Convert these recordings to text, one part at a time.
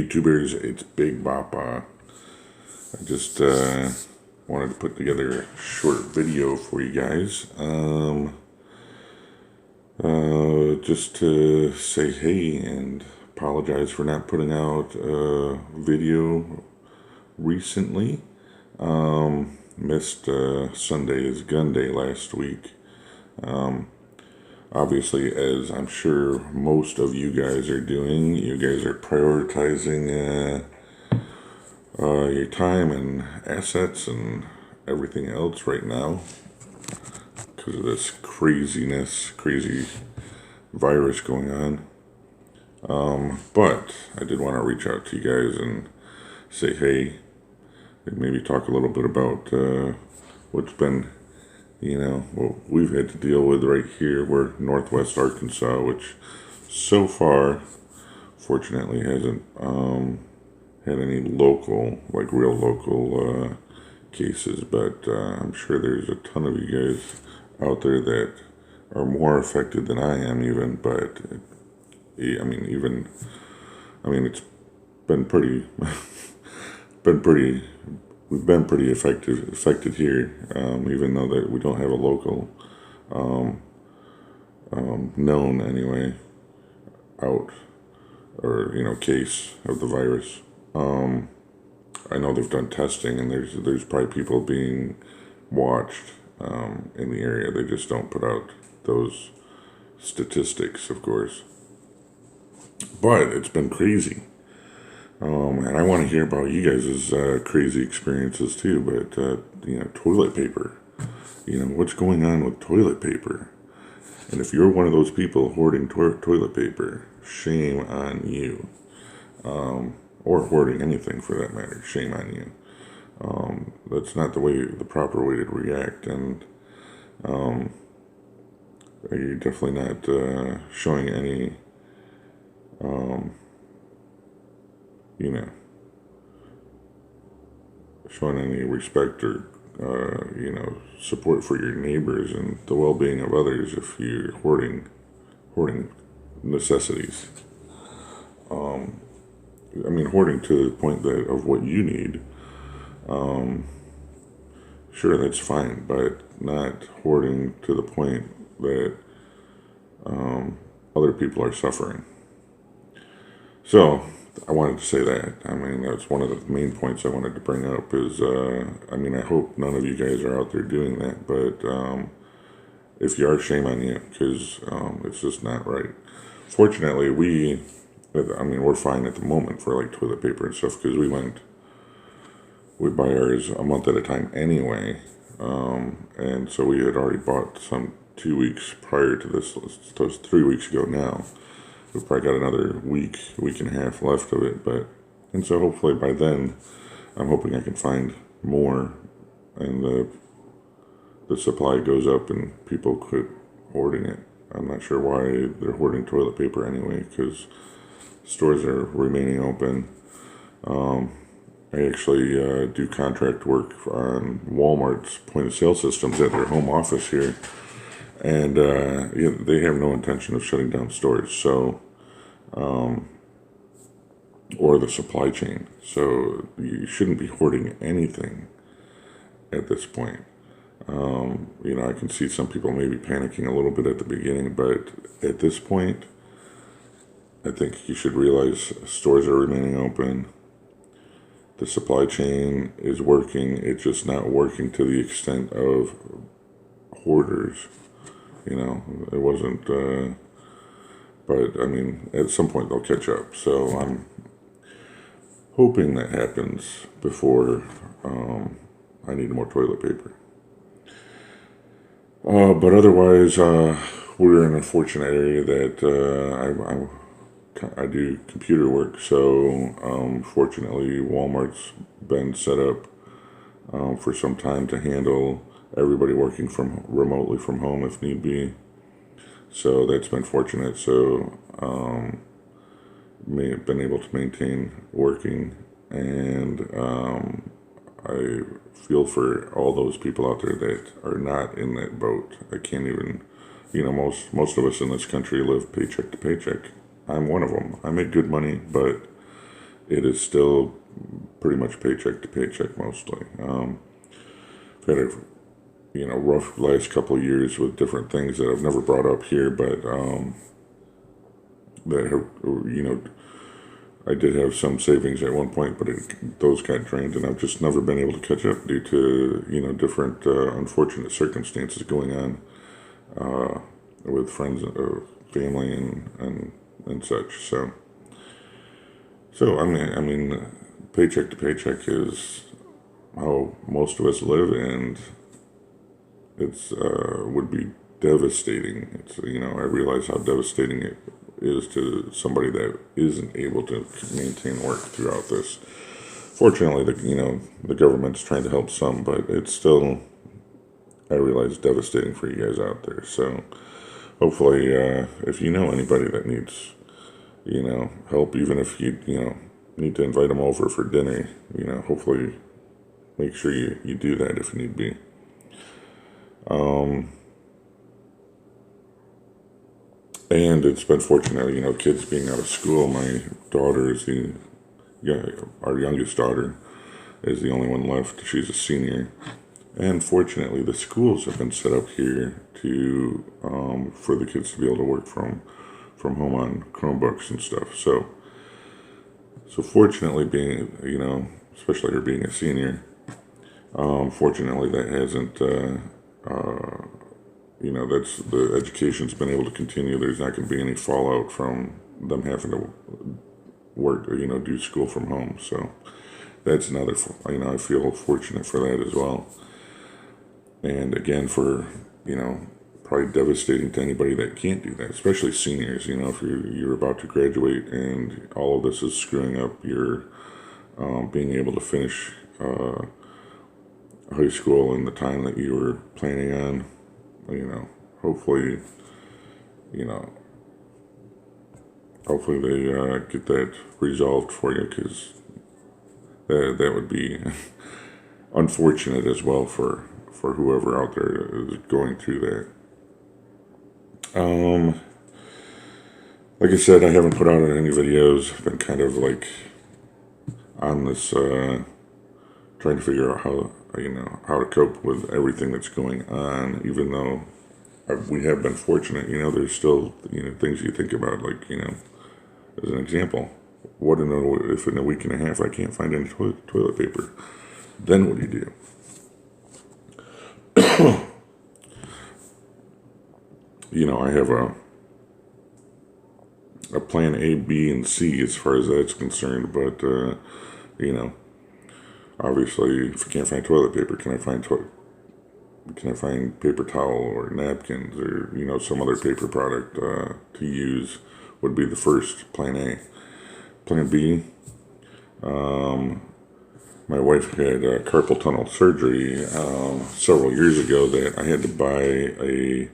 YouTubers, it's Big Boppa. I just wanted to put together a short video for you guys. Just to say hey and apologize for not putting out a video recently. Missed Sunday's gun day last week. Obviously, as I'm sure most of you guys are doing, you guys are prioritizing your time and assets and everything else right now because of this crazy virus going on. But I did want to reach out to you guys and say hey, and maybe talk a little bit about what's been, what we've had to deal with right here. We're Northwest Arkansas, which so far, fortunately, hasn't had any real local cases, but I'm sure there's a ton of you guys out there that are more affected than I am even, but it's been pretty, we've been pretty affected here, even though that we don't have a local, known anyway, out, or, case of the virus. I know they've done testing and there's probably people being watched, in the area. They just don't put out those statistics, of course. But it's been crazy. And I want to hear about you guys' crazy experiences too. But, toilet paper. What's going on with toilet paper? And if you're one of those people hoarding toilet paper, shame on you. Or hoarding anything for that matter, shame on you. That's not the proper way to react. And you're definitely not showing any showing any respect or, support for your neighbors and the well-being of others if you're hoarding necessities. Hoarding to the point of what you need, sure, that's fine, but not hoarding to the point that other people are suffering. So, I wanted to say that. That's one of the main points I wanted to bring up is, I hope none of you guys are out there doing that, but if you are, shame on you, because it's just not right. Fortunately, we're fine at the moment for toilet paper and stuff, because we buy ours a month at a time anyway, and so we had already bought some 2 weeks prior to this. It was 3 weeks ago now. We've probably got another week and a half left of it, and so hopefully by then, I'm hoping I can find more, and the supply goes up and people quit hoarding it. I'm not sure why they're hoarding toilet paper anyway, because stores are remaining open. I actually do contract work on Walmart's point-of-sale systems at their home office here, and they have no intention of shutting down stores, so or the supply chain. So you shouldn't be hoarding anything at this point. I can see some people maybe panicking a little bit at the beginning, but at this point, I think you should realize stores are remaining open. The supply chain is working. It's just not working to the extent of hoarders. It wasn't, but at some point they'll catch up. So I'm hoping that happens before I need more toilet paper. But otherwise, we're in a fortunate area that I do computer work, so fortunately Walmart's been set up for some time to handle everybody working remotely from home if need be. So that's been fortunate. So may have been able to maintain working, and I feel for all those people out there that are not in that boat. I can't even, most of us in this country live paycheck to paycheck. I'm one of them. I make good money, but it is still pretty much paycheck to paycheck mostly. I've had a rough last couple of years with different things that I've never brought up here, but that have, I did have some savings at one point, but those got drained, and I've just never been able to catch up due to different unfortunate circumstances going on with friends, family, and such. So I mean, paycheck to paycheck is how most of us live, and it's would be devastating. It's I realize how devastating it is to somebody that isn't able to maintain work throughout this. Fortunately, the government's trying to help some, but it's still, I realize, devastating for you guys out there. So hopefully, if you know anybody that needs help, even if you need to invite them over for dinner, hopefully make sure you do that if need be. And it's been fortunate, kids being out of school. My daughter is our youngest daughter is the only one left. She's a senior. And fortunately, the schools have been set up here to for the kids to be able to work from home on Chromebooks and stuff. So fortunately, being especially her being a senior, fortunately that hasn't that's the education's been able to continue. There's not going to be any fallout from them having to work or do school from home. So that's another. I feel fortunate for that as well. And again, for probably devastating to anybody that can't do that, especially seniors. If you're about to graduate and all of this is screwing up your being able to finish high school in the time that you were planning on. Hopefully, hopefully they get that resolved for you, because that would be unfortunate as well for whoever out there is going through that. Like I said, I haven't put out any videos. I've been kind of like on this, trying to figure out how to cope with everything that's going on, even though we have been fortunate. There's still things you think about, like as an example, if in a week and a half I can't find any toilet paper? Then what do you do? I have a plan A, B, and C as far as that's concerned, but obviously, if I can't find toilet paper, can I find paper towel or napkins or some other paper product to use? Would be the first plan A. Plan B. My wife had carpal tunnel surgery several years ago that I had to buy a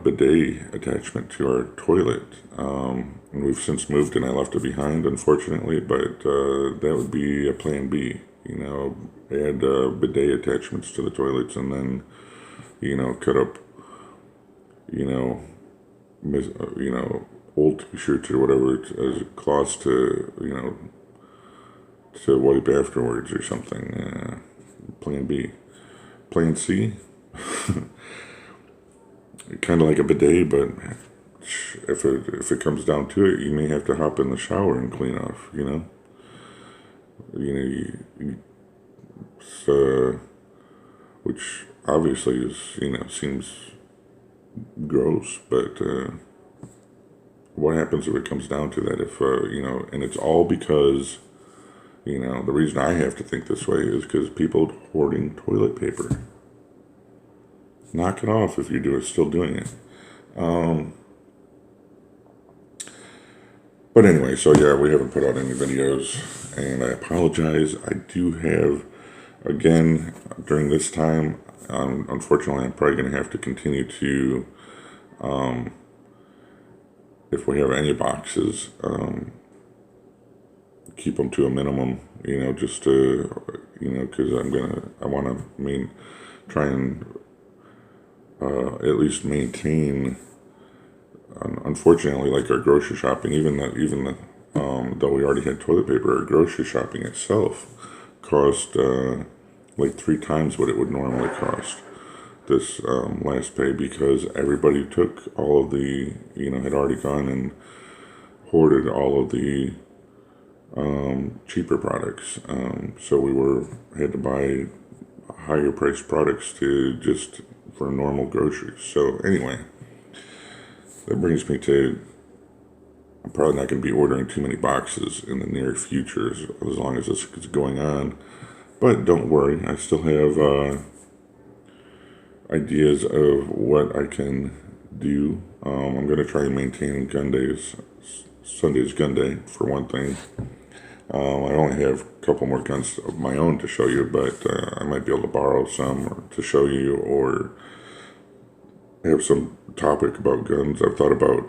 bidet attachment to our toilet. And we've since moved and I left it behind, unfortunately, but that would be a plan B. Add bidet attachments to the toilets, and then, cut up, old t-shirts or whatever as cloths to wipe afterwards or something. Plan B. Plan C, kind of like a bidet, but if it comes down to it, you may have to hop in the shower and clean off. Which obviously is seems gross, but what happens if it comes down to that? If and it's all because the reason I have to think this way is because people hoarding toilet paper. Knock it off if you're still doing it. But anyway, so yeah, we haven't put out any videos, and I apologize. I do have, again, during this time, unfortunately, I'm probably going to have to continue to, if we have any boxes, keep them to a minimum, just to, because I want to try and at least maintain, unfortunately, like our grocery shopping, even though we already had toilet paper, our grocery shopping itself cost like 3 times what it would normally cost this last pay, because everybody took all of the, had already gone and hoarded all of the cheaper products. So we had to buy higher priced products for normal groceries. So anyway, that brings me to, I'm probably not going to be ordering too many boxes in the near future as long as this is going on. But don't worry, I still have ideas of what I can do. I'm going to try and maintain gun days. Sunday's gun day, for one thing. I only have a couple more guns of my own to show you, but I might be able to borrow some to show you, or have some topic about guns. I've thought about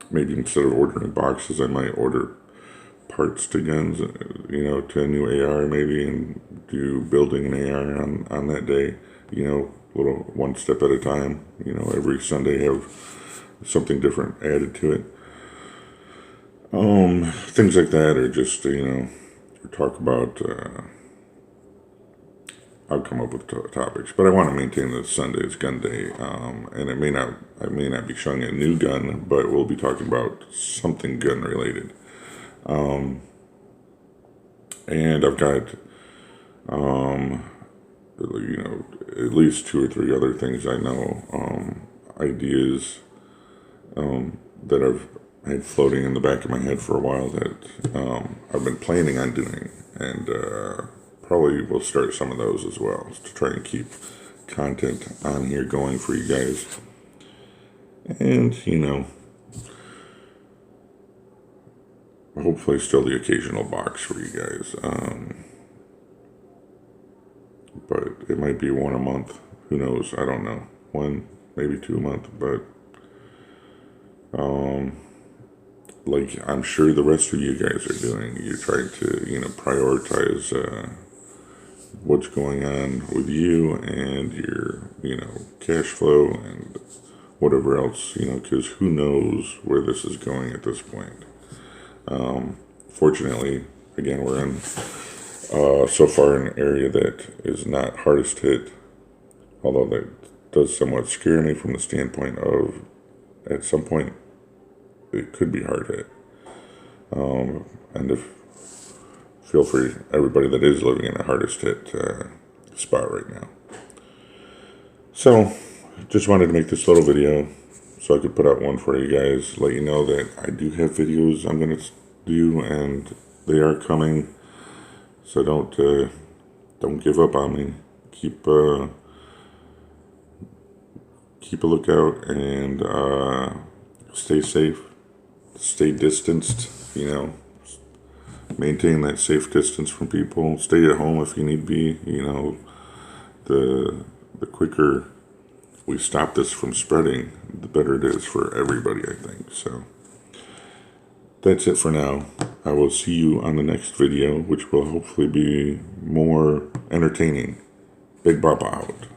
maybe instead of ordering boxes, I might order parts to guns, to a new AR maybe, and do building an AR on that day, little one step at a time, every Sunday have something different added to it. Things like that, or just, talk about, I'll come up with topics, but I want to maintain the Sunday's gun day, and I may not be showing a new gun, but we'll be talking about something gun related. And I've got, at least 2 or 3 other things I know, ideas, that I've had floating in the back of my head for a while that, I've been planning on doing, and, probably will start some of those as well, to try and keep content on here going for you guys. And, hopefully still the occasional box for you guys. But it might be 1 a month. Who knows? I don't know. 1, maybe 2 a month. But, like I'm sure the rest of you guys are doing, you're trying to, prioritize, what's going on with you and your, cash flow and whatever else, because who knows where this is going at this point. Fortunately, again, we're in so far in an area that is not hardest hit, although that does somewhat scare me from the standpoint of at some point it could be hard hit. And feel free, everybody that is living in a hardest hit spot right now. So, just wanted to make this little video so I could put out one for you guys, let you know that I do have videos I'm going to do, and they are coming. So don't give up on me. Keep a lookout, and stay safe, stay distanced. Maintain that safe distance from people. Stay at home if you need be. The quicker we stop this from spreading, the better it is for everybody, I think. So that's it for now. I will see you on the next video, which will hopefully be more entertaining. Big Baba out.